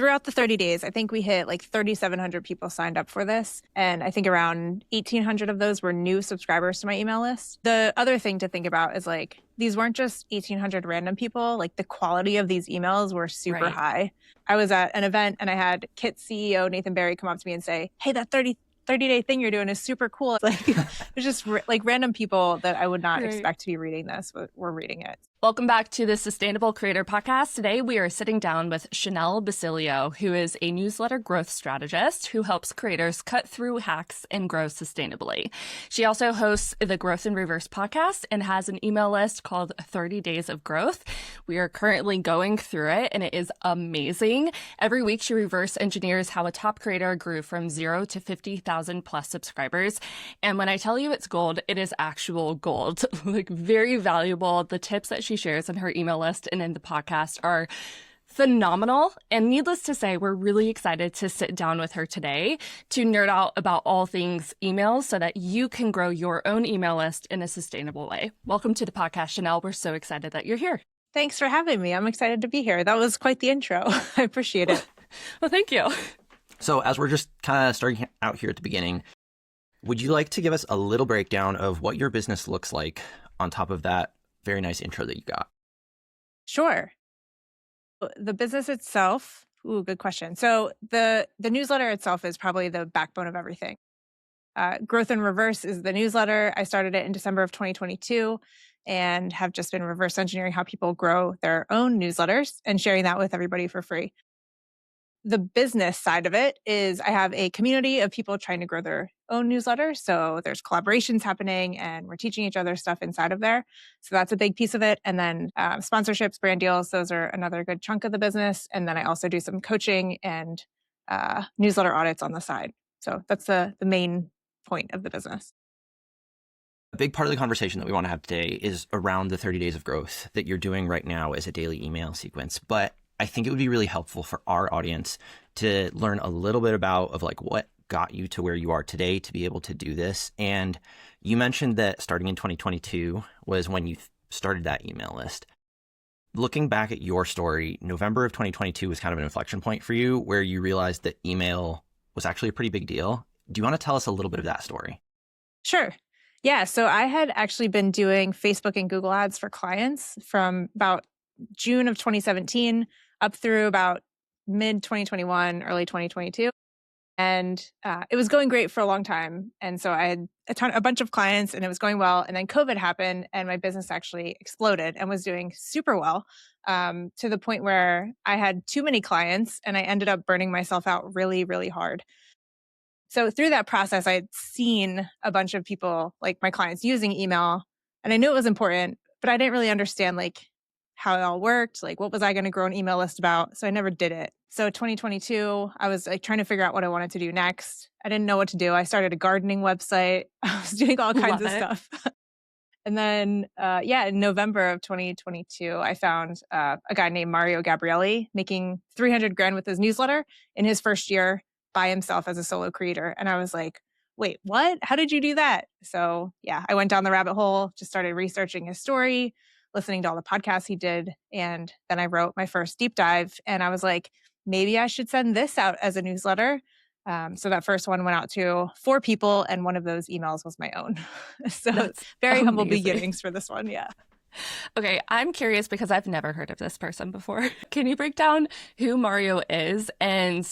throughout the 30 days, I think we hit like 3,700 people signed up for this. And I think around 1,800 of those were new subscribers to my email list. The other thing to think about is like, these weren't just 1,800 random people. Like the quality of these emails were super high. I was at an event and I had Kit's CEO, Nathan Barry, come up to me and say, hey, that 30-day thing you're doing is super cool. Like it was just like random people that I would not expect to be reading this were reading it. Welcome back to the Sustainable Creator Podcast. Today, we are sitting down with Chenell Basilio, who is a newsletter growth strategist who helps creators cut through hacks and grow sustainably. She also hosts the Growth in Reverse podcast and has an email list called 30 Days of Growth. We are currently going through it, and it is amazing. Every week, she reverse engineers how a top creator grew from 0 to 50,000 plus subscribers. And when I tell you it's gold, it is actual gold. Like very valuable. The tips that she shares in her email list and in the podcast are phenomenal. And needless to say, we're really excited to sit down with her today to nerd out about all things emails so that you can grow your own email list in a sustainable way. Welcome to the podcast, Chenell. We're so excited that you're here. Thanks for having me. I'm excited to be here. That was quite the intro. I appreciate it. Well, thank you. So as we're just kind of starting out here at the beginning, would you like to give us a little breakdown of what your business looks like on top of that very nice intro that you got? Sure. The business itself, good question. So the newsletter itself is probably the backbone of everything. Growth in Reverse is the newsletter. I started it in December of 2022 and have just been reverse engineering how people grow their own newsletters and sharing that with everybody for free. The business side of it is I have a community of people trying to grow their own newsletter. So there's collaborations happening and we're teaching each other stuff inside of there. So that's a big piece of it. And then sponsorships, brand deals, those are another good chunk of the business. And then I also do some coaching and newsletter audits on the side. So that's the main point of the business. A big part of the conversation that we want to have today is around the 30 days of growth that you're doing right now as a daily email sequence. But I think it would be really helpful for our audience to learn a little bit about of like what got you to where you are today to be able to do this. And you mentioned that starting in 2022 was when you started that email list. Looking back at your story, November of 2022 was kind of an inflection point for you where you realized that email was actually a pretty big deal. Do you want to tell us a little bit of that story? Sure. Yeah. So I had actually been doing Facebook and Google ads for clients from about June of 2017 up through about mid 2021, early 2022. And it was going great for a long time. And so I had a bunch of clients and it was going well. And then COVID happened and my business actually exploded and was doing super well to the point where I had too many clients and I ended up burning myself out really, really hard. So through that process, I had seen a bunch of people, like my clients, using email. And I knew it was important, but I didn't really understand like how it all worked. Like, what was I going to grow an email list about? So I never did it. So 2022, I was like trying to figure out what I wanted to do next. I didn't know what to do. I started a gardening website. I was doing all kinds of stuff. And then, in November of 2022, I found a guy named Mario Gabrielli making 300 grand with his newsletter in his first year by himself as a solo creator. And I was like, wait, what? How did you do that? So I went down the rabbit hole, just started researching his story, listening to all the podcasts he did. And then I wrote my first deep dive and I was like, maybe I should send this out as a newsletter. So that first one went out to 4 people and one of those emails was my own. So that's very amazing. Humble beginnings for this one. Yeah. Okay, I'm curious because I've never heard of this person before. Can you break down who Mario is and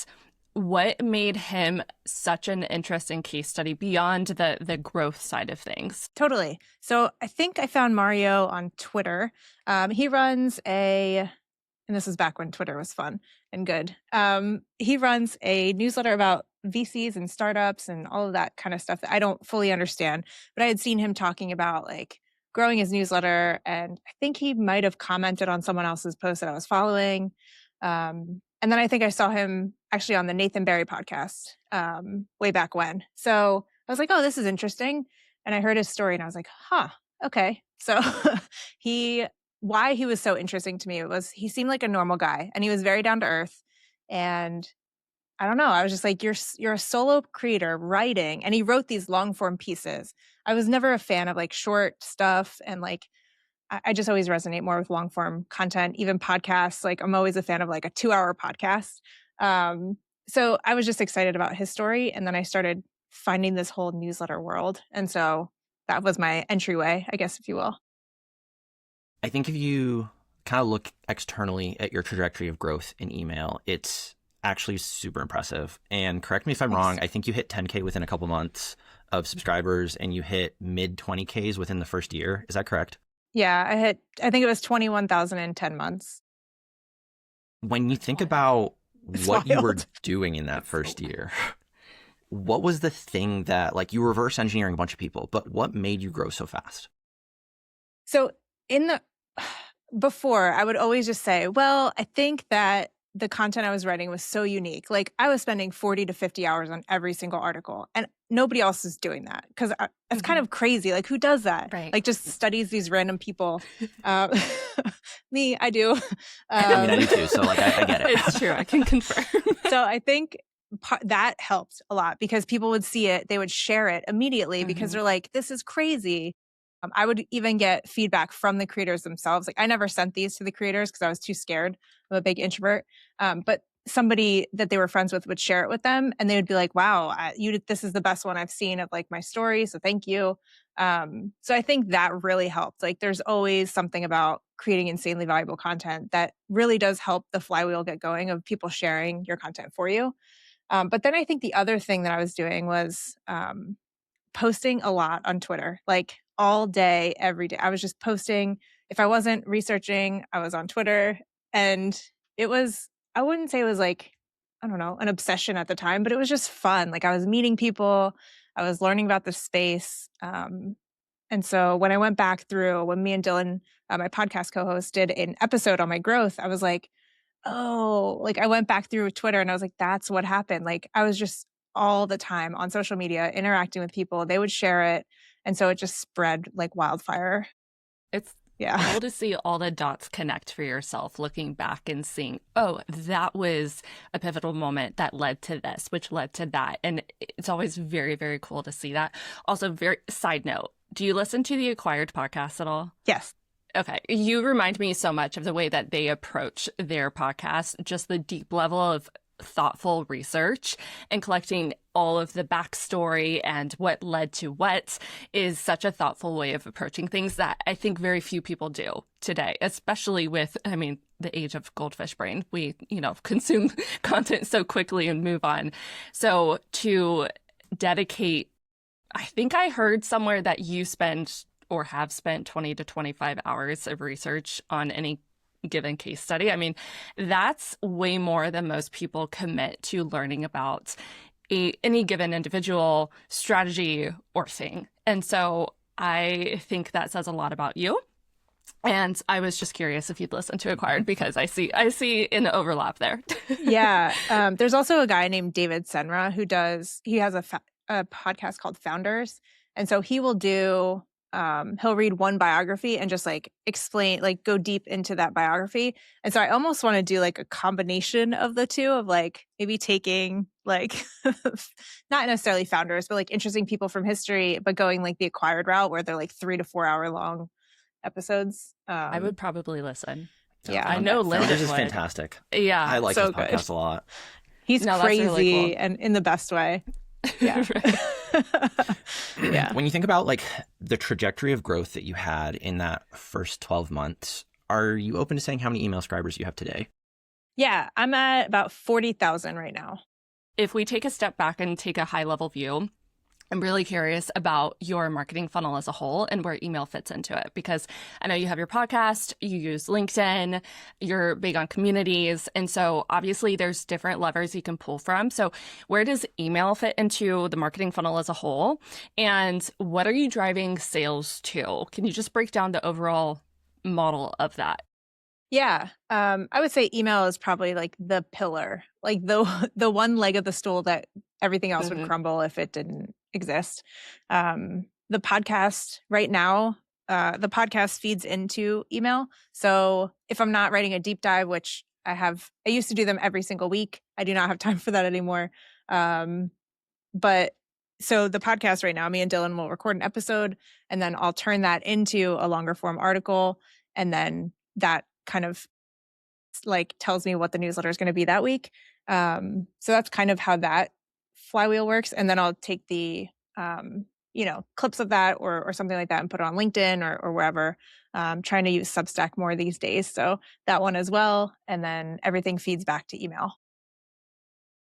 what made him such an interesting case study beyond the growth side of things? Totally. So I think I found Mario on Twitter. He runs and this was back when Twitter was fun and good. He runs a newsletter about VCs and startups and all of that kind of stuff that I don't fully understand. But I had seen him talking about like growing his newsletter. And I think he might have commented on someone else's post that I was following. And then I think I saw him actually on the Nathan Barry podcast way back when. So I was like, oh, this is interesting. And I heard his story and I was like, okay. So why he was so interesting to me was he seemed like a normal guy and he was very down to earth. And I don't know, I was just like, you're a solo creator writing. And he wrote these long form pieces. I was never a fan of like short stuff and like, I just always resonate more with long form content, even podcasts. Like I'm always a fan of like a 2-hour podcast. So I was just excited about his story. And then I started finding this whole newsletter world. And so that was my entryway, I guess, if you will. I think if you kind of look externally at your trajectory of growth in email, it's actually super impressive. And correct me if I'm wrong, I think you hit 10K within a couple months of subscribers and you hit mid 20Ks within the first year. Is that correct? Yeah, I think it was 21,000 in 10 months. When you think about It's what you were wild. doing in that first year, what was the thing that, like, you were reverse engineering a bunch of people, but what made you grow so fast? So before, I would always just say, well, I think that the content I was writing was so unique. Like I was spending 40 to 50 hours on every single article and nobody else is doing that because it's kind of crazy. Like who does that? Right. Like just studies these random people. Me, I do. I mean, I do too. So like, I get it. It's true. I can confirm. So I think that helped a lot because people would see it, they would share it immediately because they're like, this is crazy. I would even get feedback from the creators themselves. Like I never sent these to the creators because I was too scared. I'm a big introvert. But somebody that they were friends with would share it with them and they would be like, wow, this is the best one I've seen of like my story. So thank you. So I think that really helped. Like there's always something about creating insanely valuable content that really does help the flywheel get going of people sharing your content for you. But then I think the other thing that I was doing was posting a lot on Twitter, like all day, every day. I was just posting. If I wasn't researching, I was on Twitter. And I wouldn't say it was like, I don't know, an obsession at the time, but it was just fun. Like I was meeting people, I was learning about the space. And so when I went back through, when me and Dylan, my podcast co-host, did an episode on my growth, I was like, oh, like I went back through Twitter and I was like, that's what happened. Like I was just all the time on social media interacting with people. They would share it. And so it just spread like wildfire. It's Yeah. cool to see all the dots connect for yourself, looking back and seeing, oh, that was a pivotal moment that led to this, which led to that. And it's always very, very cool to see that. Also, very side note, do you listen to the Acquired podcast at all? Yes. Okay. You remind me so much of the way that they approach their podcast, just the deep level of thoughtful research and collecting all of the backstory and what led to what is such a thoughtful way of approaching things that I think very few people do today, especially with, I mean, the age of goldfish brain. We, consume content so quickly and move on. So to dedicate, I think I heard somewhere that you spend or have spent 20 to 25 hours of research on any given case study. I mean, that's way more than most people commit to learning about any given individual strategy or thing. And so I think that says a lot about you. And I was just curious if you'd listen to Acquired because I see an overlap there. Yeah. There's also a guy named David Senra he has a podcast called Founders. And so he will he'll read one biography and just like explain, like go deep into that biography. And so I almost want to do like a combination of the two of like maybe taking like, not necessarily founders, but like interesting people from history, but going like the Acquired route where they're like 3 to 4 hour long episodes. I would probably listen. Yeah. I know Linda Founders is would. fantastic. Yeah. I like so his podcast a lot. He's No, that's crazy really cool. and in the best way. Yeah. Yeah. When you think about like the trajectory of growth that you had in that first 12 months, are you open to saying how many email subscribers you have today? Yeah. I'm at about 40,000 right now. If we take a step back and take a high level view, I'm really curious about your marketing funnel as a whole and where email fits into it, because I know you have your podcast, you use LinkedIn, you're big on communities. And so obviously there's different levers you can pull from. So where does email fit into the marketing funnel as a whole? And what are you driving sales to? Can you just break down the overall model of that? Yeah. I would say email is probably like the pillar, like the one leg of the stool that everything else would crumble if it didn't exist. The podcast right now, the podcast feeds into email. So if I'm not writing a deep dive, which I used to do them every single week. I do not have time for that anymore. But so the podcast right now, me and Dylan will record an episode and then I'll turn that into a longer form article. And then that kind of like tells me what the newsletter is going to be that week. So that's kind of how that flywheel works. And then I'll take the, clips of that or something like that and put it on LinkedIn or wherever. Trying to use Substack more these days. So that one as well. And then everything feeds back to email.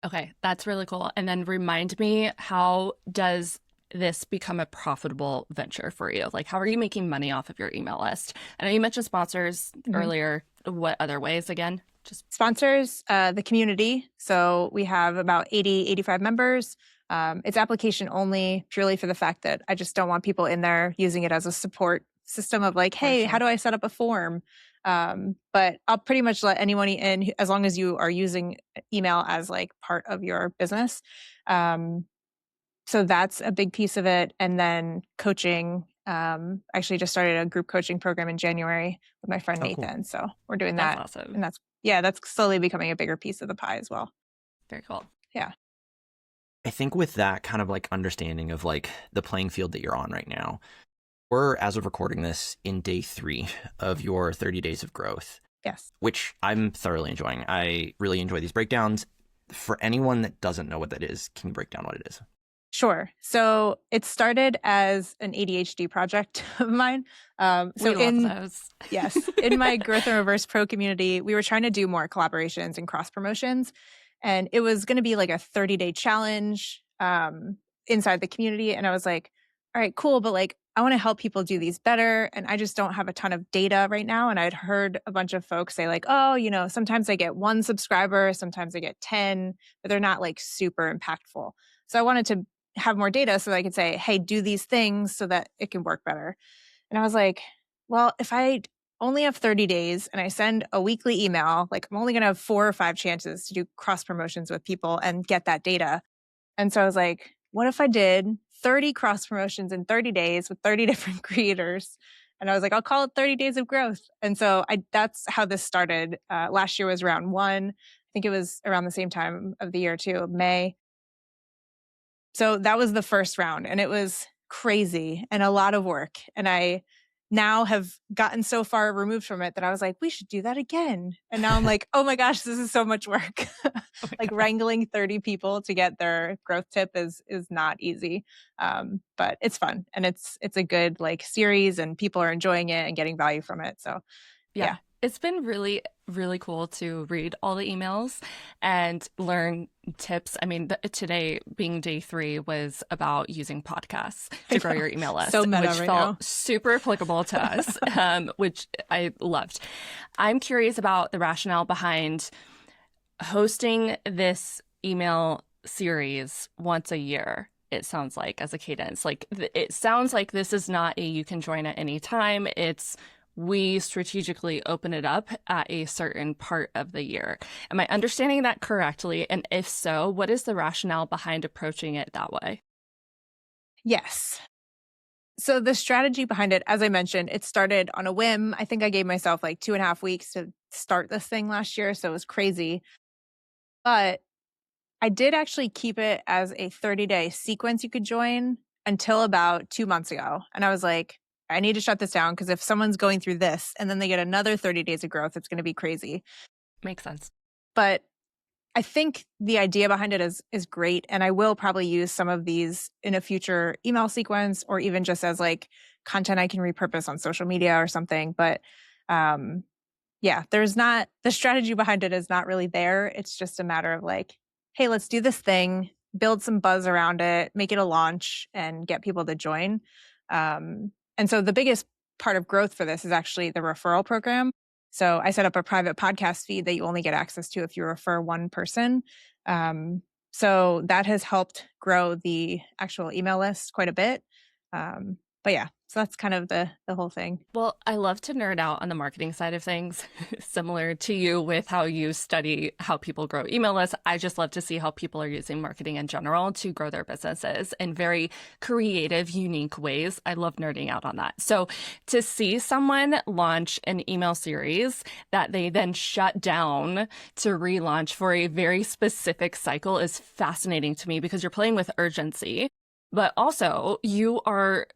Okay, that's really cool. And then remind me, how does this become a profitable venture for you? Like, how are you making money off of your email list? I know you mentioned sponsors earlier. What other ways again? Just sponsors, the community. So we have about 85 members. It's application only, purely for the fact that I just don't want people in there using it as a support system of like, hey, how do I set up a form? But I'll pretty much let anyone in as long as you are using email as like part of your business. So that's a big piece of it. And then coaching. Actually just started a group coaching program in January with my friend Nathan. Cool. So we're doing that. That's awesome. And that's slowly becoming a bigger piece of the pie as well. Very cool. Yeah. I think with that kind of like understanding of like the playing field that you're on right now, we're, as of recording this, in day 3 of your 30 days of growth. Yes. Which I'm thoroughly enjoying. I really enjoy these breakdowns. For anyone that doesn't know what that is, can you break down what it is? Sure. So it started as an ADHD project of mine. So we love those. Yes, in my Growth and Reverse Pro community, we were trying to do more collaborations and cross promotions. And it was going to be like a 30-day challenge inside the community. And I was like, all right, cool. But like, I want to help people do these better. And I just don't have a ton of data right now. And I'd heard a bunch of folks say like, oh, sometimes I get 1 subscriber, sometimes I get 10, but they're not like super impactful. So I wanted to have more data so that I could say, hey, do these things so that it can work better. And I was like, well, if I only have 30 days and I send a weekly email, like I'm only going to have 4 or 5 chances to do cross promotions with people and get that data. And so I was like, what if I did 30 cross promotions in 30 days with 30 different creators? And I was like, I'll call it 30 days of growth. And so that's how this started. Last year was round 1. I think it was around the same time of the year too, May. So that was the first round and it was crazy and a lot of work. And I now have gotten so far removed from it that I was like, we should do that again. And now I'm like, oh my gosh, this is so much work. Like wrangling 30 people to get their growth tip is not easy. But it's fun and it's a good like series and people are enjoying it and getting value from it. So yeah. It's been really, really cool to read all the emails and learn tips. I mean, today being day 3 was about using podcasts to grow your email list, so meta which right felt now. super applicable to us, which I loved. I'm curious about the rationale behind hosting this email series once a year. It sounds like as a cadence, like it sounds like this is not you can join at any time. It's we strategically open it up at a certain part of the year. Am I understanding that correctly? And if so, what is the rationale behind approaching it that way? Yes. So the strategy behind it, as I mentioned, it started on a whim. I think I gave myself like 2.5 weeks to start this thing last year. So it was crazy. But I did actually keep it as a 30-day sequence you could join until about 2 months ago. And I was like, I need to shut this down because if someone's going through this and then they get another 30 days of growth, it's going to be crazy. Makes sense. But I think the idea behind it is great. And I will probably use some of these in a future email sequence or even just as like content I can repurpose on social media or something. But there's not, the strategy behind it is not really there. It's just a matter of like, hey, let's do this thing, build some buzz around it, make it a launch and get people to join. And so the biggest part of growth for this is actually the referral program. So I set up a private podcast feed that you only get access to if you refer 1 person. So that has helped grow the actual email list quite a bit. But yeah, so that's kind of the whole thing. Well, I love to nerd out on the marketing side of things, similar to you with how you study how people grow email lists. I just love to see how people are using marketing in general to grow their businesses in very creative, unique ways. I love nerding out on that. So to see someone launch an email series that they then shut down to relaunch for a very specific cycle is fascinating to me because you're playing with urgency, but also you are,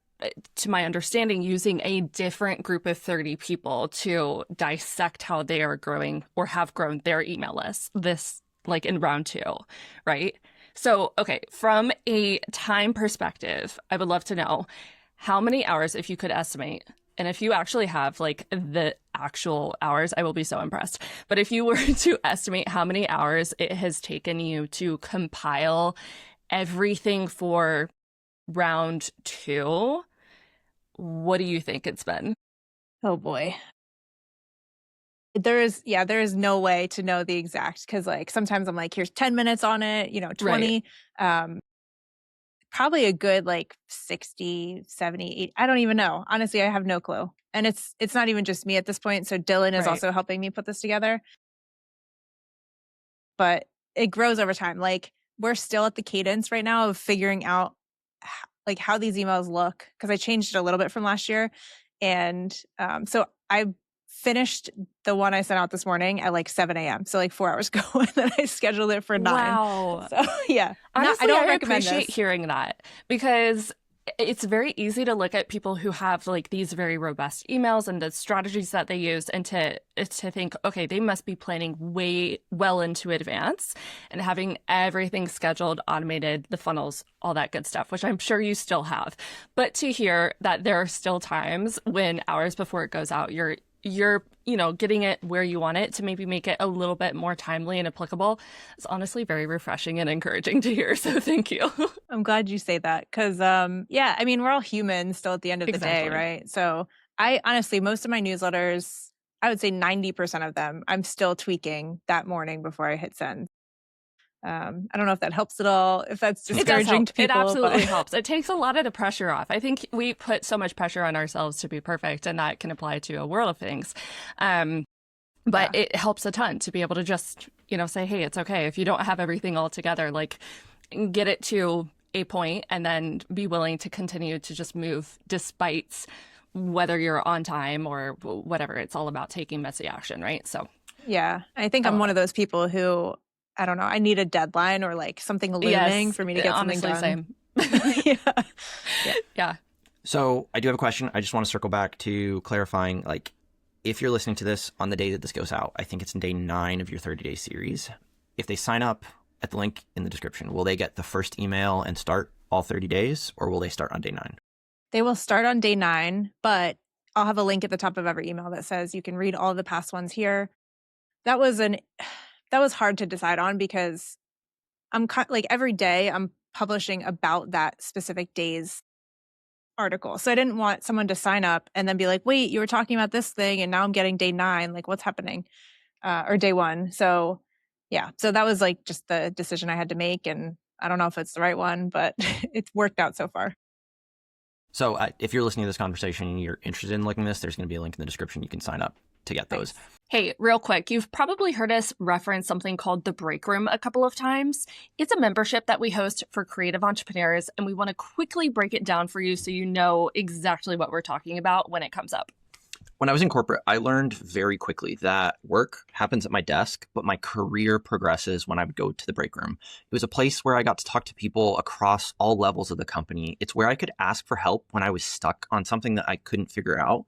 to my understanding, using a different group of 30 people to dissect how they are growing or have grown their email list this like in round 2, right? So, okay, from a time perspective, I would love to know how many hours, if you could estimate, and if you actually have like the actual hours, I will be so impressed. But if you were to estimate how many hours it has taken you to compile everything for round 2, what do you think it's been? Oh boy. There is no way to know the exact, because like sometimes I'm like, here's 10 minutes on it, 20. Probably a good like 60, 70, 80. I don't even know. Honestly, I have no clue. And it's not even just me at this point. So Dylan is Right. also helping me put this together. But it grows over time. Like we're still at the cadence right now of figuring out like how these emails look, because I changed it a little bit from last year. And so I finished the one I sent out this morning at like 7 a.m. So like 4 hours ago, and then I scheduled it for 9. Wow. So yeah, Honestly, I don't I recommend appreciate this. hearing that, because it's very easy to look at people who have like these very robust emails and the strategies that they use, and to think, okay, they must be planning way well into advance and having everything scheduled, automated, the funnels, all that good stuff, which I'm sure you still have. But to hear that there are still times when hours before it goes out, you're getting it where you want it to maybe make it a little bit more timely and applicable, is honestly very refreshing and encouraging to hear. So thank you. I'm glad you say that, because yeah, I mean, we're all humans still at the end of the day, Exactly. right? So I honestly, most of my newsletters, I would say 90% of them, I'm still tweaking that morning before I hit send. I don't know if that helps at all, if that's It does discouraging help. to It people, absolutely but helps. It takes a lot of the pressure off. I think we put so much pressure on ourselves to be perfect, and that can apply to a world of things. But yeah. it helps a ton to be able to just, say, hey, it's okay if you don't have everything all together, like get it to a point and then be willing to continue to just move despite whether you're on time or whatever. It's all about taking messy action, right? So Yeah, I think I I'm love one it. of those people who, I don't know, I need a deadline or like something looming Yes, for me to get something honestly, done. same. Yeah. Yeah. Yeah. So I do have a question. I just want to circle back to clarifying, like, if you're listening to this on the day that this goes out, I think it's in day 9 of your 30-day series. If they sign up at the link in the description, will they get the first email and start all 30 days, or will they start on day 9? They will start on day 9, but I'll have a link at the top of every email that says you can read all the past ones here. That was hard to decide on, because I'm like every day I'm publishing about that specific day's article. So I didn't want someone to sign up and then be like, wait, you were talking about this thing and now I'm getting day 9. Like, what's happening? Or day 1. So yeah, so that was like just the decision I had to make. And I don't know if it's the right one, but it's worked out so far. So if you're listening to this conversation and you're interested in looking at this, there's going to be a link in the description. You can sign up to get those. Thanks. Hey, real quick, you've probably heard us reference something called the BREAKROOM a couple of times. It's a membership that we host for creative entrepreneurs, and we want to quickly break it down for you so you know exactly what we're talking about when it comes up. When I was in corporate, I learned very quickly that work happens at my desk, but my career progresses when I would go to the break room. It was a place where I got to talk to people across all levels of the company. It's where I could ask for help when I was stuck on something that I couldn't figure out.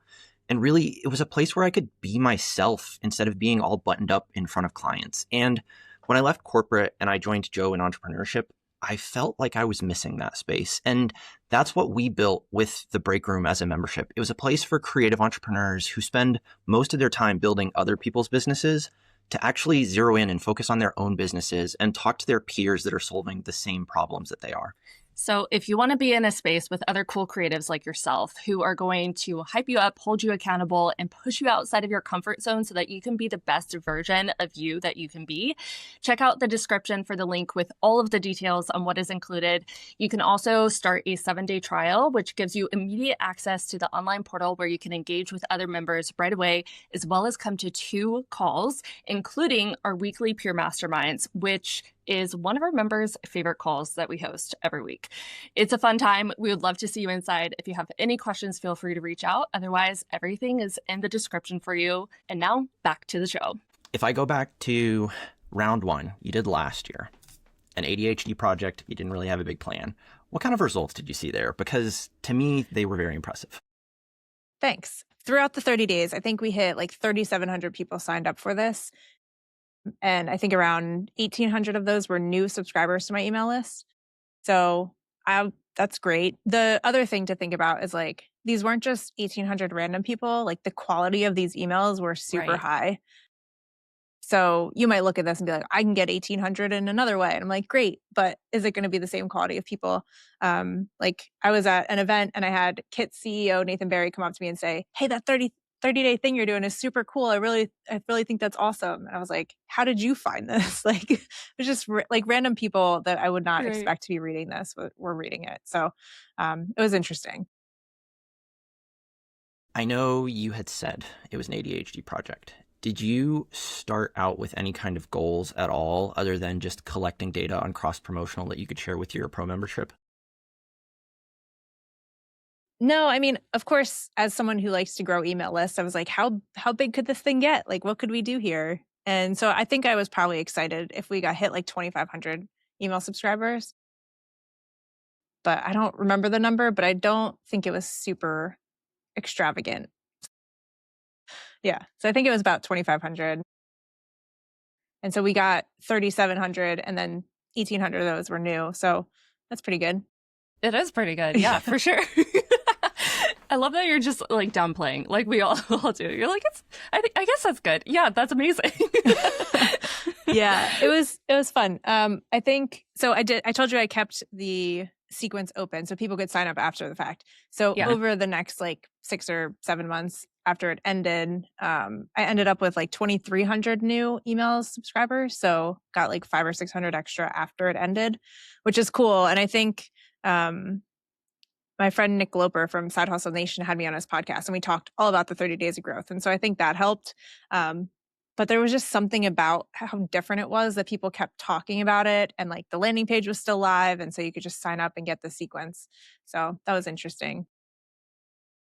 And really, it was a place where I could be myself instead of being all buttoned up in front of clients. And when I left corporate and I joined Joe in entrepreneurship, I felt like I was missing that space. And that's what we built with the Break Room as a membership. It was a place for creative entrepreneurs who spend most of their time building other people's businesses to actually zero in and focus on their own businesses and talk to their peers that are solving the same problems that they are. So if you want to be in a space with other cool creatives like yourself who are going to hype you up, hold you accountable, and push you outside of your comfort zone so that you can be the best version of you that you can be, check out the description for the link with all of the details on what is included. You can also start a 7-day trial, which gives you immediate access to the online portal where you can engage with other members right away, as well as come to 2 calls, including our weekly peer masterminds, which is one of our members' favorite calls that we host every week. It's a fun time. We would love to see you inside. If you have any questions, feel free to reach out. Otherwise, everything is in the description for you. And now back to the show. If I go back to round 1, you did last year, an ADHD project, you didn't really have a big plan. What kind of results did you see there? Because to me, they were very impressive. Thanks. Throughout the 30 days, I think we hit like 3,700 people signed up for this. And I think around 1,800 of those were new subscribers to my email list. So that's great. The other thing to think about is like, these weren't just 1,800 random people. Like the quality of these emails were super Right. high. So you might look at this and be like, I can get 1,800 in another way. And I'm like, great, but is it going to be the same quality of people? Like I was at an event and I had Kit's CEO, Nathan Barry, come up to me and say, hey, that 30-day thing you're doing is super cool. I really think that's awesome. And I was like, how did you find this? Like, it was just like random people that I would not Right. expect to be reading this were reading it. So it was interesting. I know you had said it was an ADHD project. Did you start out with any kind of goals at all other than just collecting data on cross-promotional that you could share with your pro membership? No, I mean, of course, as someone who likes to grow email lists, I was like, how big could this thing get? Like, what could we do here? And so I think I was probably excited if we got hit like 2,500 email subscribers. But I don't remember the number, but I don't think it was super extravagant. Yeah. So I think it was about 2,500. And so we got 3,700 and then 1,800 of those were new. So that's pretty good. It is pretty good. Yeah, for sure. I love that you're just like downplaying, like we all do. You're like, I guess that's good. Yeah, that's amazing. Yeah, it was fun. I think so. I told you I kept the sequence open so people could sign up after the fact. So Yeah. over the next like 6 or 7 months after it ended, I ended up with like 2,300 new email subscribers. So got like 500 or 600 extra after it ended, which is cool. And I think my friend Nick Loper from Side Hustle Nation had me on his podcast and we talked all about the 30 days of growth. And so I think that helped. But there was just something about how different it was that people kept talking about it. And like the landing page was still live. And so you could just sign up and get the sequence. So that was interesting.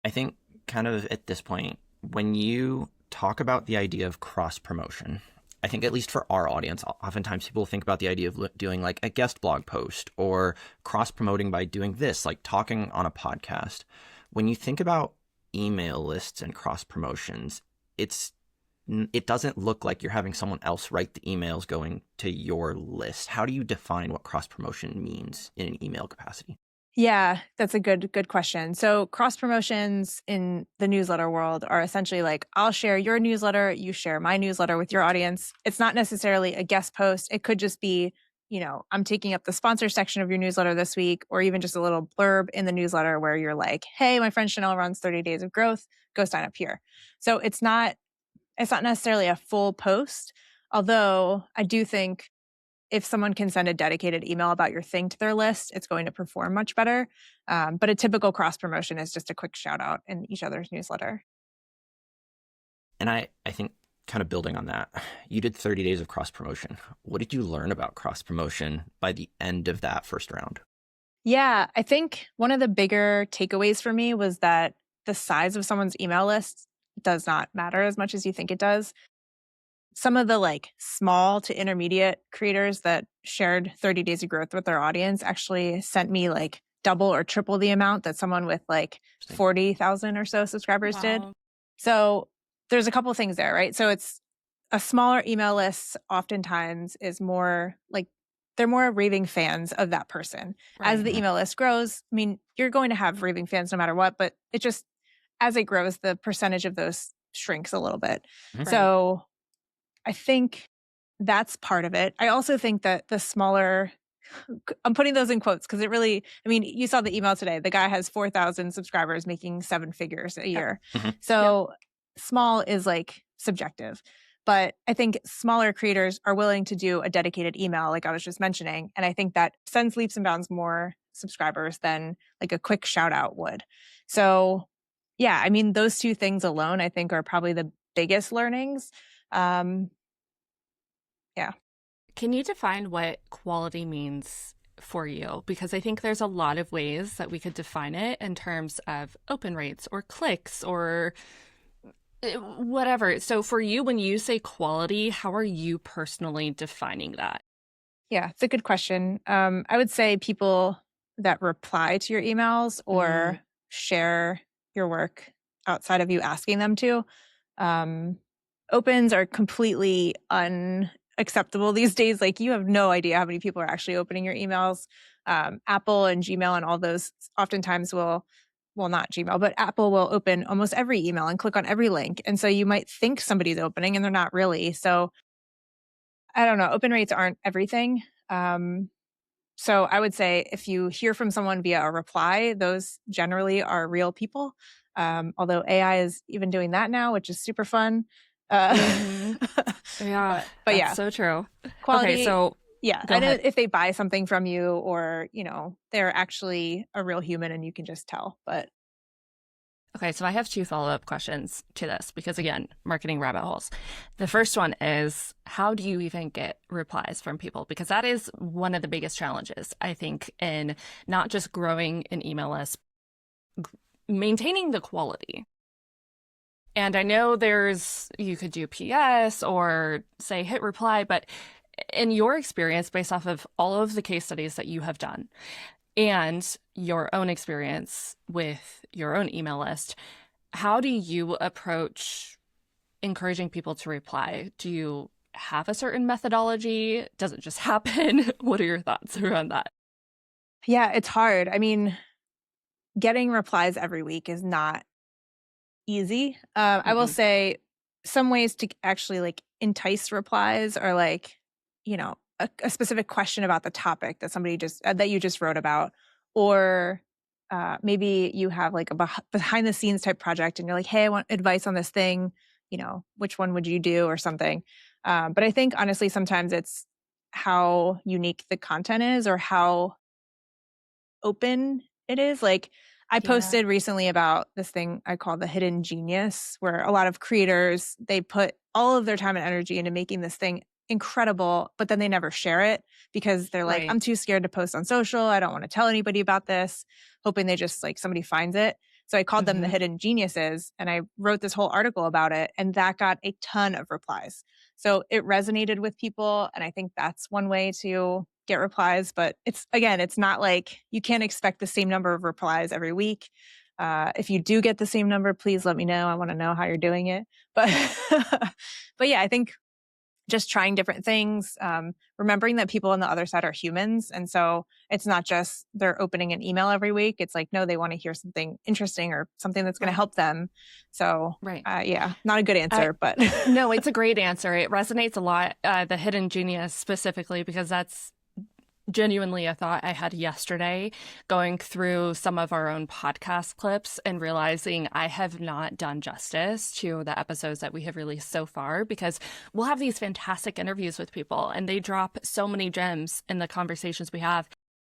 I think kind of at this point, when you talk about the idea of cross promotion, I think at least for our audience, oftentimes people think about the idea of doing like a guest blog post or cross promoting by doing this, like talking on a podcast. When you think about email lists and cross promotions, it doesn't look like you're having someone else write the emails going to your list. How do you define what cross promotion means in an email capacity? Yeah, that's a good question. So cross promotions in the newsletter world are essentially like, I'll share your newsletter, you share my newsletter with your audience. It's not necessarily a guest post. It could just be, I'm taking up the sponsor section of your newsletter this week, or even just a little blurb in the newsletter where you're like, hey, my friend Chenell runs 30 days of growth, go sign up here. So it's not necessarily a full post, although I do think if someone can send a dedicated email about your thing to their list, it's going to perform much better. But a typical cross promotion is just a quick shout out in each other's newsletter. And I think kind of building on that, you did 30 days of cross promotion. What did you learn about cross promotion by the end of that first round? Yeah, I think one of the bigger takeaways for me was that the size of someone's email list does not matter as much as you think it does. Some of the like small to intermediate creators that shared 30 days of growth with their audience actually sent me like double or triple the amount that someone with like 40,000 or so subscribers did. So there's a couple of things there, right? So it's a smaller email list oftentimes is more like they're more raving fans of that person. Right. As the email list grows, I mean, you're going to have raving fans no matter what, but it just, as it grows, the percentage of those shrinks a little bit. Right. So I think that's part of it. I also think that the smaller, I'm putting those in quotes because it really, I mean, you saw the email today. The guy has 4,000 subscribers making 7 figures a year. So small is like subjective. But I think smaller creators are willing to do a dedicated email, like I was just mentioning. And I think that sends leaps and bounds more subscribers than like a quick shout out would. So yeah, I mean, those two things alone, I think are probably the biggest learnings. Yeah. Can you define what quality means for you? Because I think there's a lot of ways that we could define it in terms of open rates or clicks or whatever. So for you, when you say quality, how are you personally defining that? Yeah, it's a good question. I would say people that reply to your emails or share your work outside of you asking them to. Opens are completely acceptable these days. Like you have no idea how many people are actually opening your emails. Apple and Gmail and all those oftentimes will, well, not Gmail, but Apple will open almost every email and click on every link. And so you might think somebody's opening and they're not really. So I don't know, open rates aren't everything. So I would say if you hear from someone via a reply, those generally are real people. Although AI is even doing that now, which is super fun. Yeah, but that's yeah, so true. quality. Okay, so Yeah, go and ahead. if they buy something from you, or they're actually a real human, and you can just tell. But Okay, so I have two follow-up questions to this because, again, marketing rabbit holes. The first one is, how do you even get replies from people? Because that is one of the biggest challenges, I think, in not just growing an email list, maintaining the quality. And I know you could do PS or say hit reply, but in your experience, based off of all of the case studies that you have done, and your own experience with your own email list, how do you approach encouraging people to reply? Do you have a certain methodology? Does it just happen? What are your thoughts around that? yeah, it's hard. I mean, getting replies every week is not easy. I will Mm-mm. say some ways to actually like entice replies are like, a specific question about the topic that somebody that you just wrote about, or maybe you have like a behind the scenes type project and you're like, hey, I want advice on this thing, which one would you do or something. But I think honestly, sometimes it's how unique the content is or how open it is. Like I Yeah, posted recently about this thing I call the hidden genius, where a lot of creators, they put all of their time and energy into making this thing incredible, but then they never share it because they're like, right. I'm too scared to post on social. I don't want to tell anybody about this, hoping they just like somebody finds it. So I called them the Mm-hmm. hidden geniuses and I wrote this whole article about it, and that got a ton of replies. So it resonated with people. And I think that's one way to get replies, but it's not like you can't expect the same number of replies every week. If you do get the same number, please let me know. I want to know how you're doing it. But but yeah, I think just trying different things, remembering that people on the other side are humans. And so it's not just they're opening an email every week. It's like, no, they want to hear something interesting or something that's going to Right. help them. So Right. yeah, not a good I answer, but No, it's a great answer. It resonates a lot, the hidden genius specifically, because that's genuinely a thought I had yesterday going through some of our own podcast clips and realizing I have not done justice to the episodes that we have released so far, because we'll have these fantastic interviews with people and they drop so many gems in the conversations we have.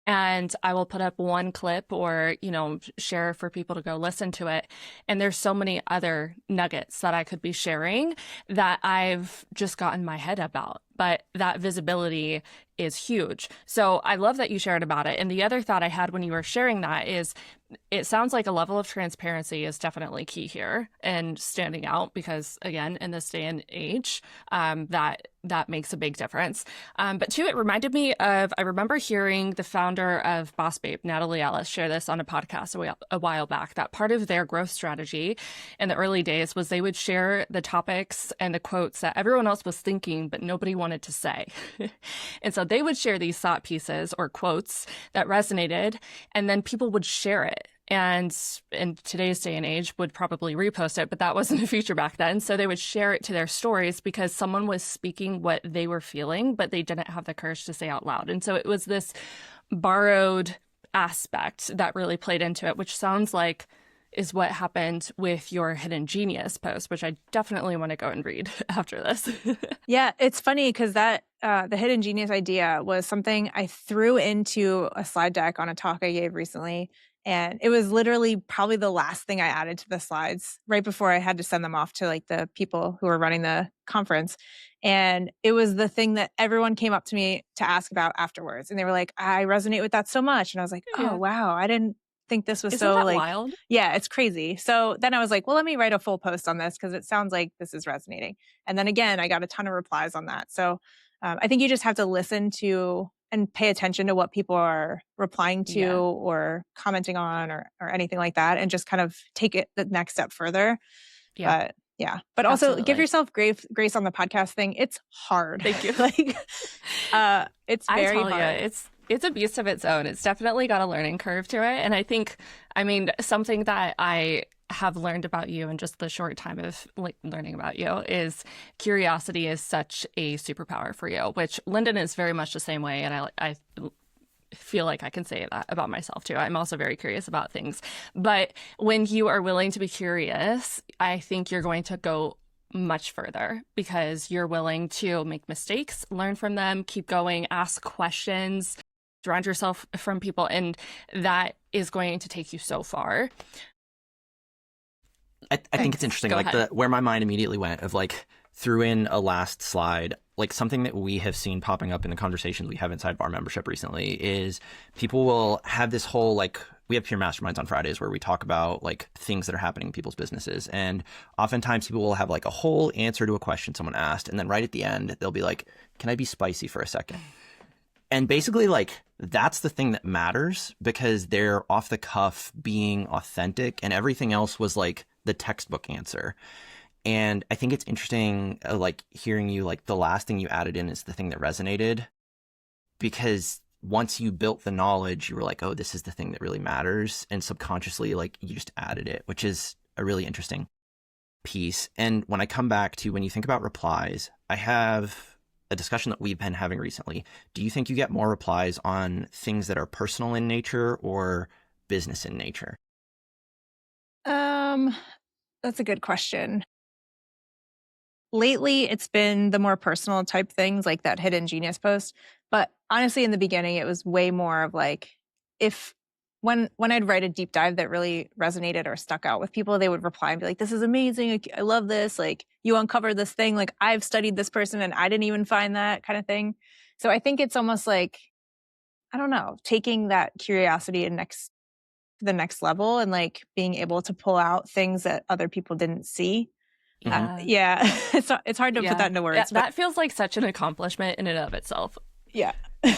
And I will put up one clip or, share for people to go listen to it. And there's so many other nuggets that I could be sharing that I've just gotten my head about. But that visibility is huge. So I love that you shared about it. And the other thought I had when you were sharing that is it sounds like a level of transparency is definitely key here and standing out because, again, in this day and age, that makes a big difference. But two, it reminded me of, I remember hearing the founder of Boss Babe, Natalie Ellis, share this on a podcast a while back, that part of their growth strategy in the early days was they would share the topics and the quotes that everyone else was thinking, but nobody wanted to say. And so they would share these thought pieces or quotes that resonated, and then people would share it. And in today's day and age would probably repost it, but that wasn't a feature back then. So they would share it to their stories because someone was speaking what they were feeling, but they didn't have the courage to say out loud. And so it was this borrowed aspect that really played into it, which sounds like is what happened with your hidden genius post, which I definitely want to go and read after this. yeah, it's funny because that the hidden genius idea was something I threw into a slide deck on a talk I gave recently. And it was literally probably the last thing I added to the slides right before I had to send them off to like the people who were running the conference. And it was the thing that everyone came up to me to ask about afterwards. And they were like, I resonate with that so much. And I was like, oh, Yeah. wow, I didn't think this was Isn't so that like, wild? yeah, it's crazy. So then I was like, well, let me write a full post on this because it sounds like this is resonating. And then again, I got a ton of replies on that. So I think you just have to listen to and pay attention to what people are replying to Yeah. or commenting on or anything like that, and just kind of take it the next step further. Yeah. But Yeah. But also give Absolutely. yourself grace on the podcast thing. It's hard. Thank you. It's I very tell you, hard. it's a beast of its own. It's definitely got a learning curve to it. And I think, I mean, something that I have learned about you in just the short time of like learning about you is curiosity is such a superpower for you, which Lyndon is very much the same way. And I feel like I can say that about myself too. I'm also very curious about things. But when you are willing to be curious, I think you're going to go much further because you're willing to make mistakes, learn from them, keep going, ask questions, surround yourself from people, and that is going to take you so far. I think it's interesting, Go like ahead. where my mind immediately went of like threw in a last slide, like something that we have seen popping up in the conversations we have inside of our membership recently is people will have this whole like we have peer masterminds on Fridays where we talk about like things that are happening in people's businesses. And oftentimes people will have like a whole answer to a question someone asked. And then right at the end, they'll be like, can I be spicy for a second? And basically, like, that's the thing that matters because they're off the cuff being authentic and everything else was like the textbook answer. And I think it's interesting, like, hearing you, like, the last thing you added in is the thing that resonated because once you built the knowledge, you were like, oh, this is the thing that really matters. And subconsciously, like, you just added it, which is a really interesting piece. And when I come back to when you think about replies, I have a discussion that we've been having recently. Do you think you get more replies on things that are personal in nature or business in nature? That's a good question. Lately, it's been the more personal type things like that hidden genius post. But honestly, in the beginning, it was way more of like if when I'd write a deep dive that really resonated or stuck out with people, they would reply and be like, "This is amazing! I love this! Like you uncovered this thing. Like I've studied this person and I didn't even find that kind of thing." So I think it's almost like I don't know, taking that curiosity and next to the next level and like being able to pull out things that other people didn't see. Yeah. Yeah, it's hard to put that Yeah. into Yeah. words, but That feels like such an accomplishment in and of itself. yeah, I,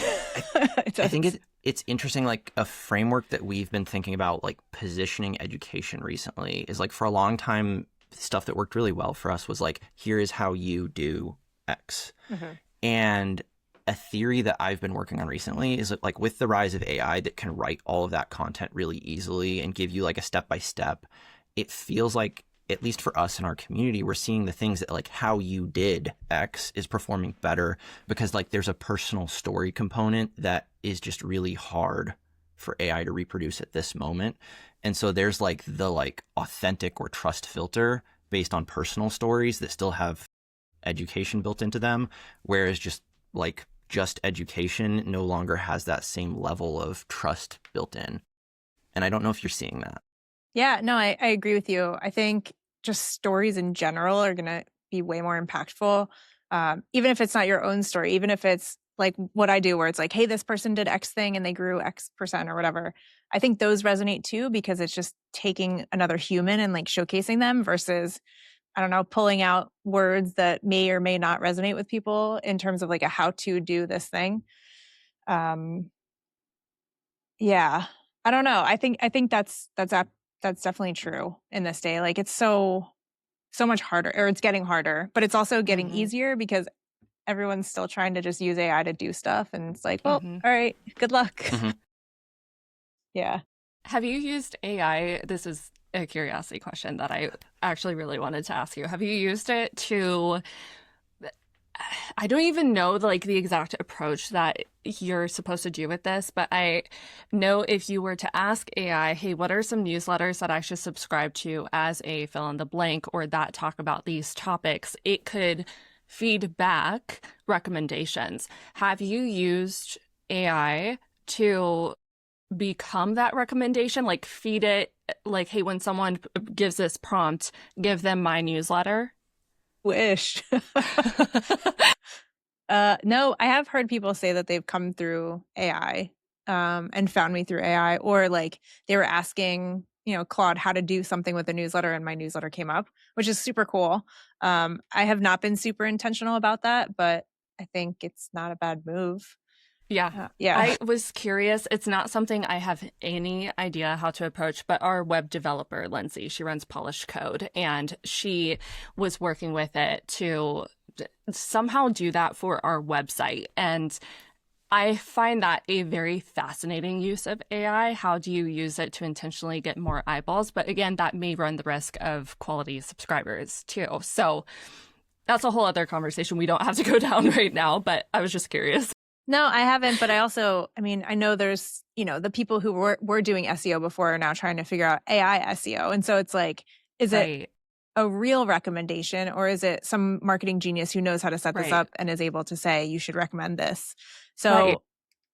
it I think does. it's interesting, like a framework that we've been thinking about, like positioning education recently is like for a long time, stuff that worked really well for us was like, here is how you do X. Mhm. And a theory that I've been working on recently is that like with the rise of AI that can write all of that content really easily and give you like a step by step, it feels like at least for us in our community, we're seeing the things that like how you did X is performing better because like there's a personal story component that is just really hard for AI to reproduce at this moment. And so there's like the like authentic or trust filter based on personal stories that still have education built into them, whereas just education no longer has that same level of trust built in. And I don't know if you're seeing that. Yeah, no, I agree with you. I think just stories in general are going to be way more impactful. Even if it's not your own story, even if it's like what I do, where it's like, hey, this person did X thing and they grew X% or whatever. I think those resonate too, because it's just taking another human and like showcasing them versus, I don't know, pulling out words that may or may not resonate with people in terms of like a how to do this thing. Um, yeah, I don't know. I think that's definitely true in this day. Like it's so much harder, or it's getting harder, but it's also getting Hmm. easier because everyone's still trying to just use AI to do stuff, and it's like, well, Hmm. all right, good luck. Mhm. Yeah. Have you used AI? This is a curiosity question that I actually really wanted to ask you. Have you used it to, I don't even know like the exact approach that you're supposed to do with this, but I know if you were to ask AI, hey, what are some newsletters that I should subscribe to as a fill in the blank or that talk about these topics, it could feed back recommendations. Have you used AI to become that recommendation? Like feed it, like, hey, when someone gives this prompt, give them my newsletter? Wish. No, I have heard people say that they've come through AI, and found me through AI, or like they were asking, Claude how to do something with a newsletter, and my newsletter came up, which is super cool. I have not been super intentional about that, but I think it's not a bad move. Yeah. Yeah. I was curious. It's not something I have any idea how to approach, but our web developer, Lindsay, she runs Polished Code, and she was working with it to somehow do that for our website. And I find that a very fascinating use of AI. How do you use it to intentionally get more eyeballs? But again, that may run the risk of quality subscribers too. So that's a whole other conversation we don't have to go down right now, but I was just curious. No, I haven't. But I know there's, the people who were doing SEO before are now trying to figure out AI SEO. And so it's like, is it a real recommendation, or is it some marketing genius who knows how to set this up and is able to say, you should recommend this? So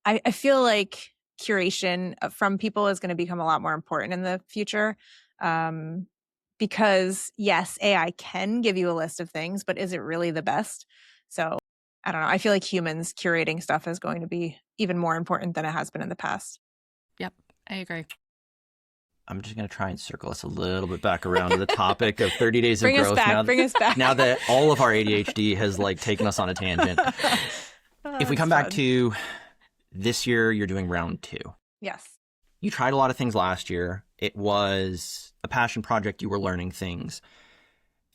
I feel like curation from people is going to become a lot more important in the future. Because yes, AI can give you a list of things, but is it really the best? So I don't know. I feel like humans curating stuff is going to be even more important than it has been in the past. Yep, I agree. I'm just going to try and circle us a little bit back around to the topic of 30 days of growth. Bring us back. Now that all of our ADHD has taken us on a tangent. If we come back to this year, you're doing round 2. Yes. You tried a lot of things last year. It was a passion project. You were learning things.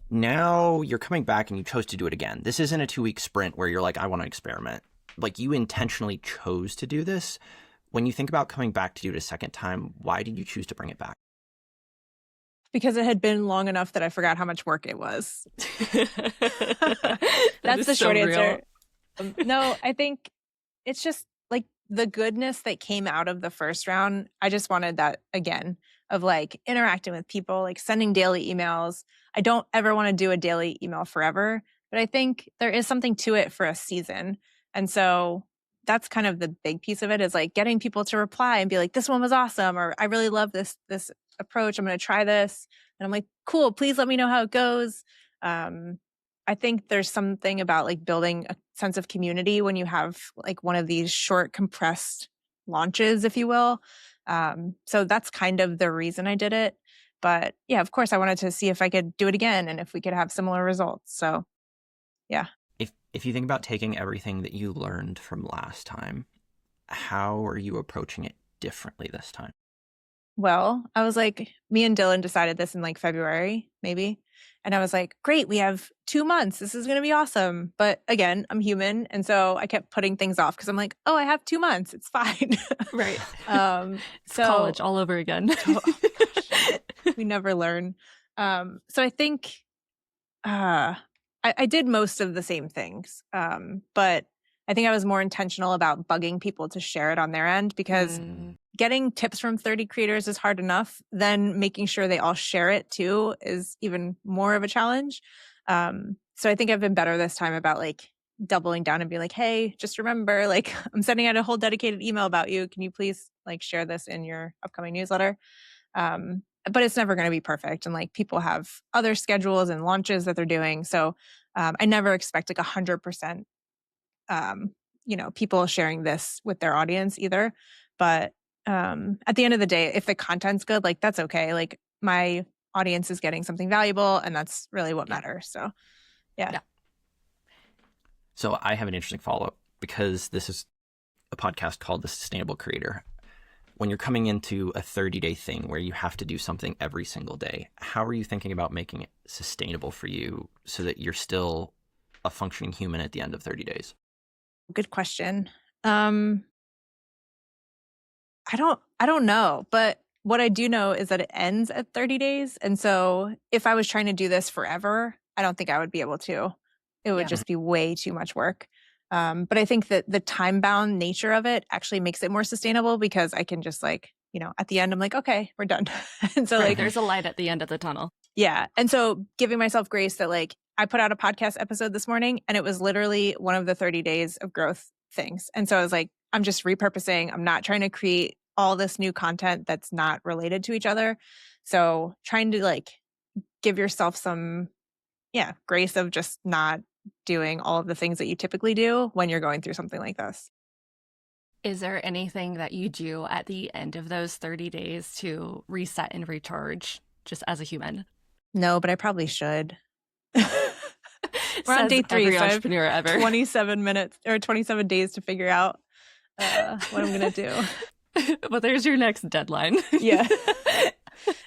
Now you're coming back and you chose to do it again. This isn't a 2-week sprint where you're like, I want to experiment. You intentionally chose to do this. When you think about coming back to do it a second time, why did you choose to bring it back? Because it had been long enough that I forgot how much work it was. That's the short answer. No, I think it's just the goodness that came out of the first round. I just wanted that again of interacting with people, sending daily emails. I don't ever want to do a daily email forever, but I think there is something to it for a season. And so that's kind of the big piece of it, is getting people to reply and be like, this one was awesome, or I really love this approach. I'm going to try this. And I'm like, cool, please let me know how it goes. I think there's something about building a sense of community when you have one of these short compressed launches, if you will. So that's kind of the reason I did it. But yeah, of course I wanted to see if I could do it again and if we could have similar results. So yeah. If you think about taking everything that you learned from last time, how are you approaching it differently this time? Well, I was me and Dylan decided this in February, maybe. And I was like, great, we have 2 months. This is going to be awesome. But again, I'm human. And so I kept putting things off because I'm like, oh, I have 2 months. It's fine. Right. It's college all over again. Oh we never learn. So I think I did most of the same things. But I think I was more intentional about bugging people to share it on their end, because getting tips from 30 creators is hard enough. Then making sure they all share it too is even more of a challenge. So I think I've been better this time about doubling down and being like, hey, just remember, I'm sending out a whole dedicated email about you. Can you please share this in your upcoming newsletter? But it's never going to be perfect. And people have other schedules and launches that they're doing. So I never expect 100%, people sharing this with their audience either. But at the end of the day, if the content's good, that's okay. My audience is getting something valuable, and that's really what matters. So yeah. So I have an interesting follow-up, because this is a podcast called The Sustainable Creator. When you're coming into a 30-day thing where you have to do something every single day, how are you thinking about making it sustainable for you so that you're still a functioning human at the end of 30 days? Good question. I don't know, but what I do know is that it ends at 30 days. And so if I was trying to do this forever, I don't think I would be able to. It would just be way too much work. But I think that the time-bound nature of it actually makes it more sustainable, because I can just at the end, I'm like, okay, we're done. And so there's a light at the end of the tunnel. Yeah. And so giving myself grace that I put out a podcast episode this morning, and it was literally one of the 30 days of growth things. And so I was like, I'm just repurposing. I'm not trying to create all this new content that's not related to each other. So trying to give yourself some, grace of just not doing all of the things that you typically do when you're going through something like this. Is there anything that you do at the end of those 30 days to reset and recharge just as a human? No, but I probably should. We're on day 3, every so entrepreneur I have ever. 27 minutes or 27 days to figure out. what I'm going to do. Well, there's your next deadline. Yeah,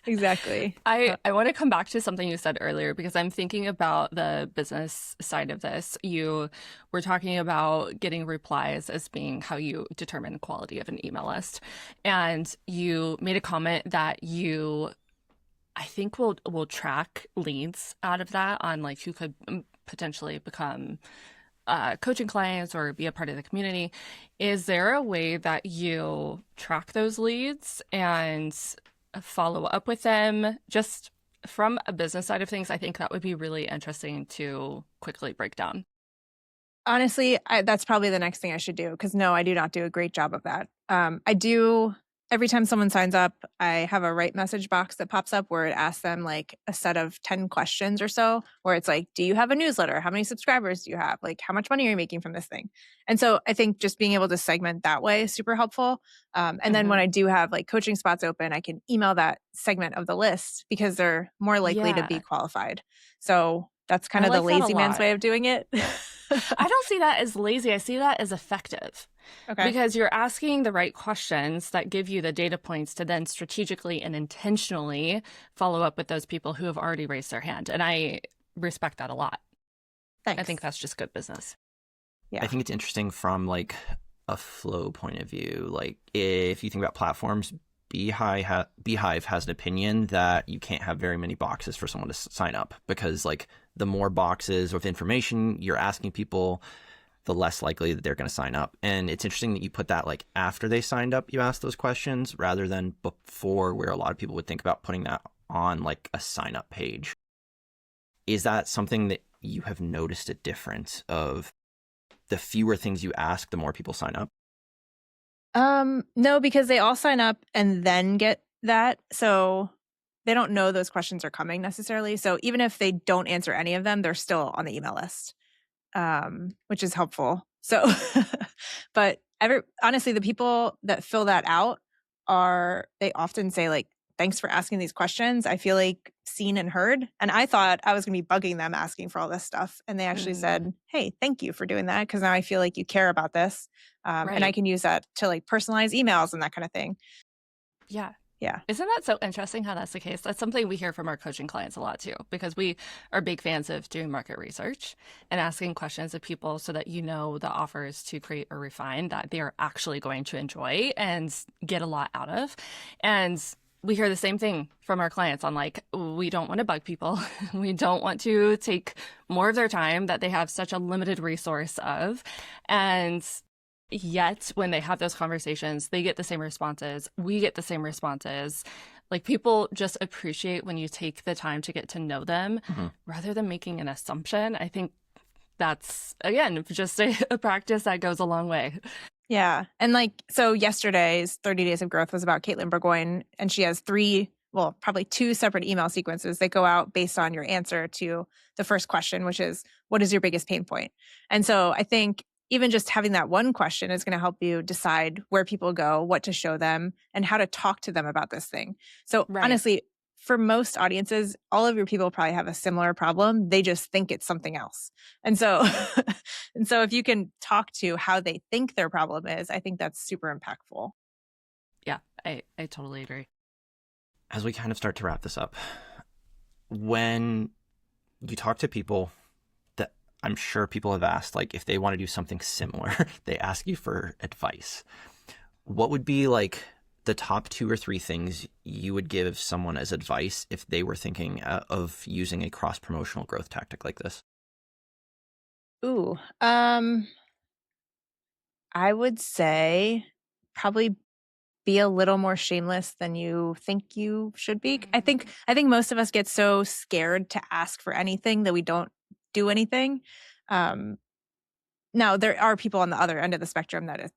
exactly. I want to come back to something you said earlier because I'm thinking about the business side of this. You were talking about getting replies as being how you determine the quality of an email list. And you made a comment that you, I think, will track leads out of that on like who could potentially become coaching clients or be a part of the community. Is there a way that you track those leads and follow up with them? Just from a business side of things, I think that would be really interesting to quickly break down. Honestly, that's probably the next thing I should do because no, I do not do a great job of that. I do every time someone signs up, I have a right message box that pops up where it asks them like a set of 10 questions or so, where it's like, do you have a newsletter? How many subscribers do you have? Like, how much money are you making from this thing? And so I think just being able to segment that way is super helpful. And then when I do have like coaching spots open, I can email that segment of the list because they're more likely to be qualified. So that's kind of the lazy man's way of doing it. I don't see that as lazy. I see that as effective. Okay. Because you're asking the right questions that give you the data points to then strategically and intentionally follow up with those people who have already raised their hand. And I respect that a lot. Thanks. I think that's just good business. Yeah. I think it's interesting from like a flow point of view. Like if you think about platforms, Beehive has an opinion that you can't have very many boxes for someone to sign up because like the more boxes with information you're asking people, the less likely that they're going to sign up. And it's interesting that you put that like after they signed up, you ask those questions rather than before, where a lot of people would think about putting that on like a sign up page. Is that something that you have noticed a difference of the fewer things you ask, the more people sign up? No, because they all sign up and then get that. So they don't know those questions are coming necessarily. So even if they don't answer any of them, they're still on the email list. Which is helpful. So, but honestly, the people that fill that out they often say like, thanks for asking these questions. I feel like seen and heard. And I thought I was going to be bugging them asking for all this stuff. And they actually said, hey, thank you for doing that. Cause now I feel like you care about this. And I can use that to like personalize emails and that kind of thing. Yeah. Yeah. Isn't that so interesting how that's the case? That's something we hear from our coaching clients a lot too, because we are big fans of doing market research and asking questions of people so that you know the offers to create or refine that they are actually going to enjoy and get a lot out of. And we hear the same thing from our clients on like, we don't want to bug people. We don't want to take more of their time that they have such a limited resource of. And yet, when they have those conversations, they get the same responses. We get the same responses. Like people just appreciate when you take the time to get to know them rather than making an assumption. I think that's, again, just a practice that goes a long way. Yeah. And like, so yesterday's 30 Days of Growth was about Caitlin Burgoyne, and she has probably two separate email sequences that go out based on your answer to the first question, which is, what is your biggest pain point? And so I think even just having that one question is going to help you decide where people go, what to show them, and how to talk to them about this thing. So honestly, for most audiences, all of your people probably have a similar problem. They just think it's something else. And so, if you can talk to how they think their problem is, I think that's super impactful. Yeah, I totally agree. As we kind of start to wrap this up, when you talk to people that I'm sure people have asked, like if they want to do something similar, they ask you for advice. What would be like the top 2 or 3 things you would give someone as advice if they were thinking of using a cross-promotional growth tactic like this? I would say probably be a little more shameless than you think you should be. I think most of us get so scared to ask for anything that we don't do anything. Now there are people on the other end of the spectrum that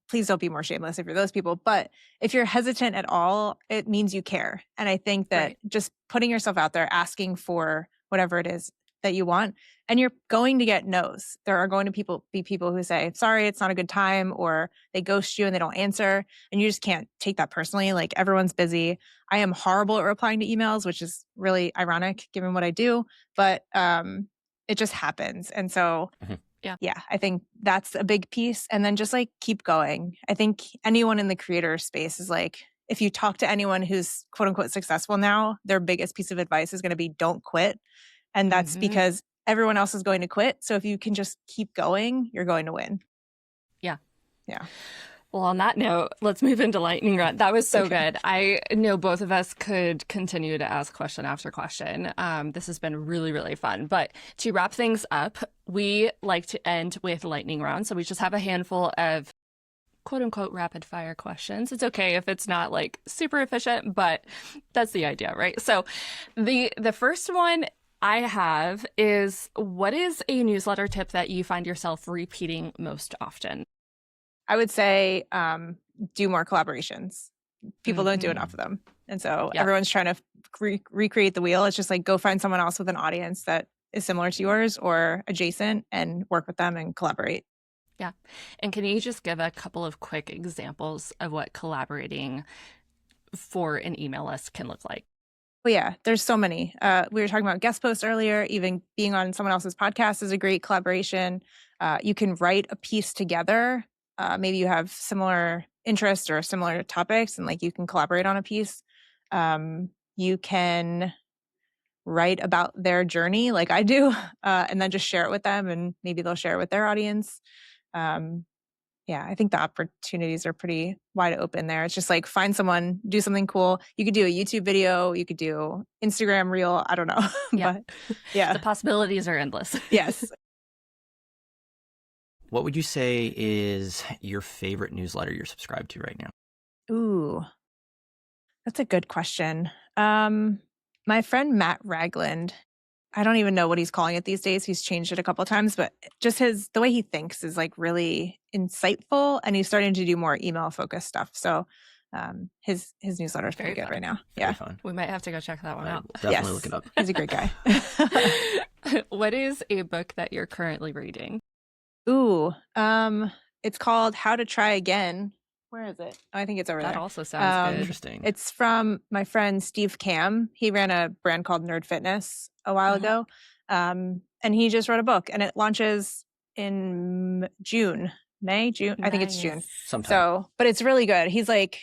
please don't be more shameless if you're those people. But if you're hesitant at all, it means you care. And I think that just putting yourself out there, asking for whatever it is that you want, and you're going to get no's. There are going to be people who say, sorry, it's not a good time, or they ghost you and they don't answer. And you just can't take that personally. Like everyone's busy. I am horrible at replying to emails, which is really ironic given what I do, but it just happens. And so Yeah, I think that's a big piece. And then just like keep going. I think anyone in the creator space is like, if you talk to anyone who's quote unquote successful now, their biggest piece of advice is going to be don't quit. And that's because everyone else is going to quit. So if you can just keep going, you're going to win. Yeah. Yeah. Well, on that note, let's move into lightning round. That was so good. I know both of us could continue to ask question after question. This has been really, really fun. But to wrap things up, we like to end with lightning round. So we just have a handful of quote unquote rapid fire questions. It's okay if it's not like super efficient, but that's the idea, right? So the first one I have is, what is a newsletter tip that you find yourself repeating most often? I would say do more collaborations. People don't do enough of them. And so everyone's trying to recreate the wheel. It's just like go find someone else with an audience that is similar to yours or adjacent and work with them and collaborate. Yeah. And can you just give a couple of quick examples of what collaborating for an email list can look like? Well, yeah, there's so many. We were talking about guest posts earlier. Even being on someone else's podcast is a great collaboration. You can write a piece together. Maybe you have similar interests or similar topics, and like you can collaborate on a piece. You can write about their journey, like I do, and then just share it with them, and maybe they'll share it with their audience. Yeah, I think the opportunities are pretty wide open there. It's just like find someone, do something cool. You could do a YouTube video, you could do Instagram reel. I don't know. Yeah. But yeah. The possibilities are endless. Yes. What would you say is your favorite newsletter you're subscribed to right now? Ooh, that's a good question. My friend Matt Ragland, I don't even know what he's calling it these days. He's changed it a couple of times, but just the way he thinks is like really insightful, and he's starting to do more email focused stuff. So his newsletter is pretty good right now. Very Yeah. fun. We might have to go check that one out. Definitely look it up. He's a great guy. What is a book that you're currently reading? Ooh, it's called How to Try Again. Where is it? Oh, I think it's over there. That also sounds good. Interesting. It's from my friend Steve Cam. He ran a brand called Nerd Fitness a while ago. And he just wrote a book, and it launches in June. I think it's June. Sometime. So, but it's really good. He's like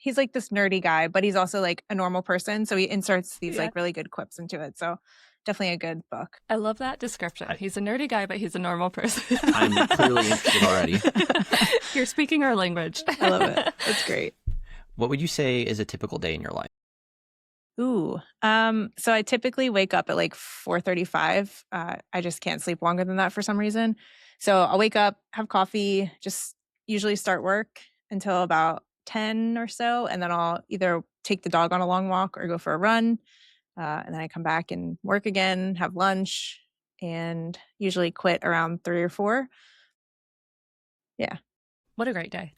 this nerdy guy, but he's also like a normal person. So he inserts these like really good quips into it. So definitely a good book. I love that description. He's a nerdy guy, but he's a normal person. I'm clearly interested already. You're speaking our language. I love it. It's great. What would you say is a typical day in your life? Ooh. So I typically wake up at like 4:35. I just can't sleep longer than that for some reason. So I'll wake up, have coffee, just usually start work until about 10 or so. And then I'll either take the dog on a long walk or go for a run. And then I come back and work again, have lunch, and usually quit around 3 or 4. Yeah. What a great day.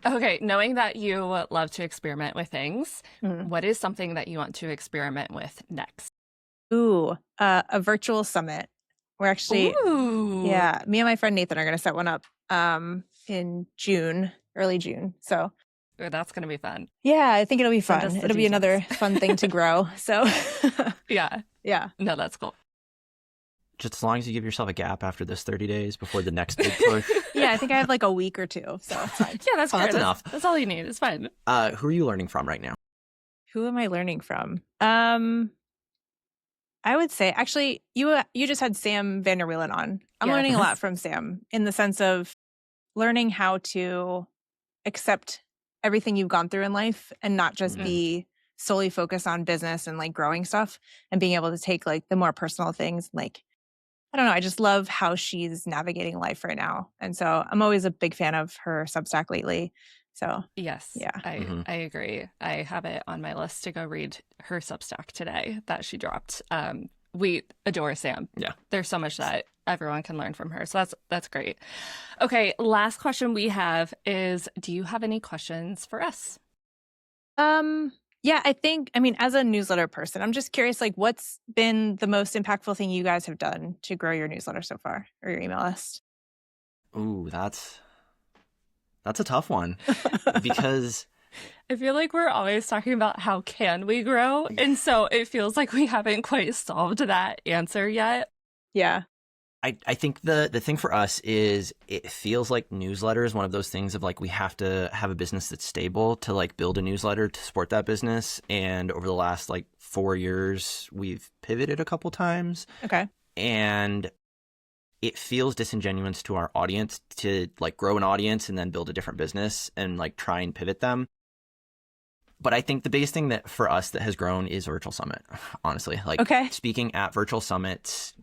Okay, knowing that you love to experiment with things, what is something that you want to experiment with next? Ooh, a virtual summit. We're actually, yeah, me and my friend Nathan are going to set one up in June, early June. So that's going to be fun. yeah, I think it'll be fun. It'll be another fun thing to grow. So yeah. No, that's cool. Just as long as you give yourself a gap after this 30 days before the next big push. Yeah, I think I have like a week or 2, so it's fine. Yeah, that's great. That's enough. That's all you need. It's fine. Who are you learning from right now? Who am I learning from? I would say, actually, you just had Sam Vanderwielen on. I'm learning a lot from Sam in the sense of learning how to accept everything you've gone through in life and not just be solely focused on business and like growing stuff, and being able to take like the more personal things. Like, I don't know, I just love how she's navigating life right now. And so I'm always a big fan of her Substack lately. So yes, yeah, I agree. I have it on my list to go read her Substack today that she dropped. We adore Sam. Yeah, there's so much that everyone can learn from her. So that's great. Okay, last question we have is, do you have any questions for us? Yeah, I mean, as a newsletter person, I'm just curious, like, what's been the most impactful thing you guys have done to grow your newsletter so far, or your email list? Ooh, that's a tough one because I feel like we're always talking about how can we grow, and so it feels like we haven't quite solved that answer yet. Yeah. I think the thing for us is it feels like newsletter is one of those things of like we have to have a business that's stable to like build a newsletter to support that business. And over the last like 4 years, we've pivoted a couple times. Okay. And it feels disingenuous to our audience to like grow an audience and then build a different business and like try and pivot them. But I think the biggest thing that for us that has grown is Virtual Summit, honestly. Like speaking at Virtual Summits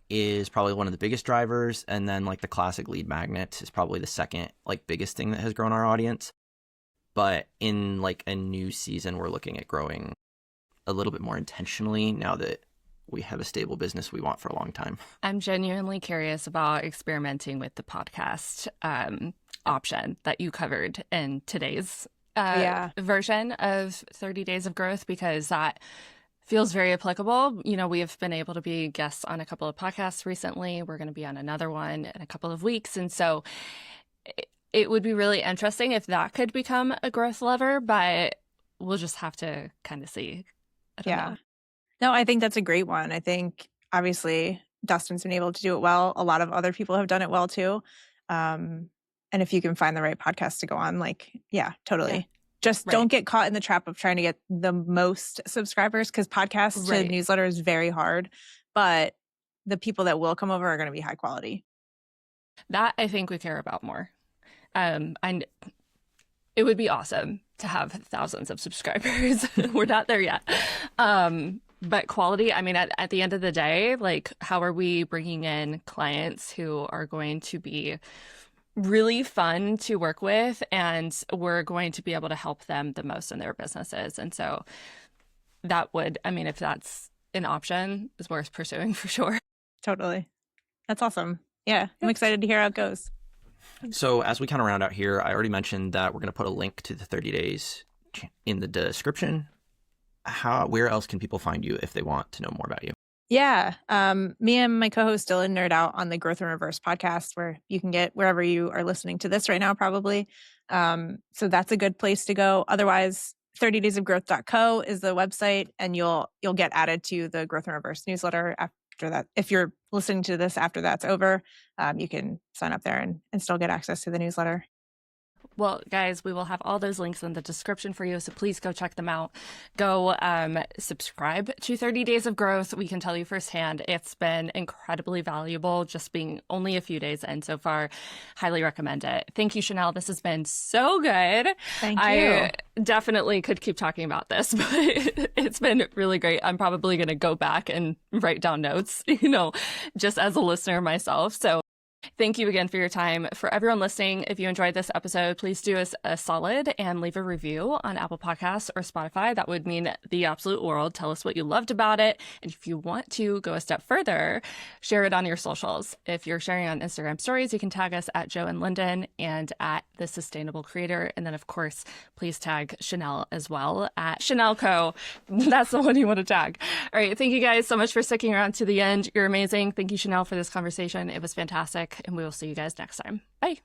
is probably one of the biggest drivers. And then like the classic lead magnet is probably the second like biggest thing that has grown our audience. But in like a new season, we're looking at growing a little bit more intentionally now that we have a stable business we want for a long time. I'm genuinely curious about experimenting with the podcast option that you covered in today's version of 30 Days of Growth, because that feels very applicable. You know, we have been able to be guests on a couple of podcasts recently. We're going to be on another one in a couple of weeks. And so it would be really interesting if that could become a growth lever, but we'll just have to kind of see. I don't know. No, I think that's a great one. I think obviously Dustin's been able to do it well. A lot of other people have done it well too. And if you can find the right podcast to go on, like, totally. Yeah. Just don't get caught in the trap of trying to get the most subscribers, because podcasts to newsletter is very hard. But the people that will come over are going to be high quality. That I think we care about more. And it would be awesome to have thousands of subscribers. We're not there yet. But quality, I mean, at the end of the day, like, how are we bringing in clients who are going to be really fun to work with, and we're going to be able to help them the most in their businesses? And so that would, I mean, if that's an option, is worth pursuing for sure. Totally. That's awesome. Yeah, I'm excited to hear how it goes. So as we kind of round out here, I already mentioned that we're going to put a link to the 30 days in the description. Where else can people find you if they want to know more about you? Yeah. Me and my co-host Dylan nerd out on the Growth in Reverse podcast, where you can get wherever you are listening to this right now, probably. So that's a good place to go. Otherwise, 30daysofgrowth.co is the website, and you'll get added to the Growth in Reverse newsletter after that. If you're listening to this after that's over, you can sign up there and still get access to the newsletter. Well, guys, we will have all those links in the description for you, so please go check them out. Go subscribe to 30 Days of Growth. We can tell you firsthand, it's been incredibly valuable just being only a few days in so far. Highly recommend it. Thank you, Chenell. This has been so good. Thank you. I definitely could keep talking about this, but it's been really great. I'm probably going to go back and write down notes, just as a listener myself. So thank you again for your time. For everyone listening, if you enjoyed this episode, please do us a solid and leave a review on Apple Podcasts or Spotify. That would mean the absolute world. Tell us what you loved about it. And if you want to go a step further, share it on your socials. If you're sharing on Instagram stories, you can tag us at Joe and Lyndon and at The Sustainable Creator. And then, of course, please tag Chenell as well at Chenell Co. That's the one you want to tag. All right. Thank you guys so much for sticking around to the end. You're amazing. Thank you, Chenell, for this conversation. It was fantastic. And we will see you guys next time. Bye.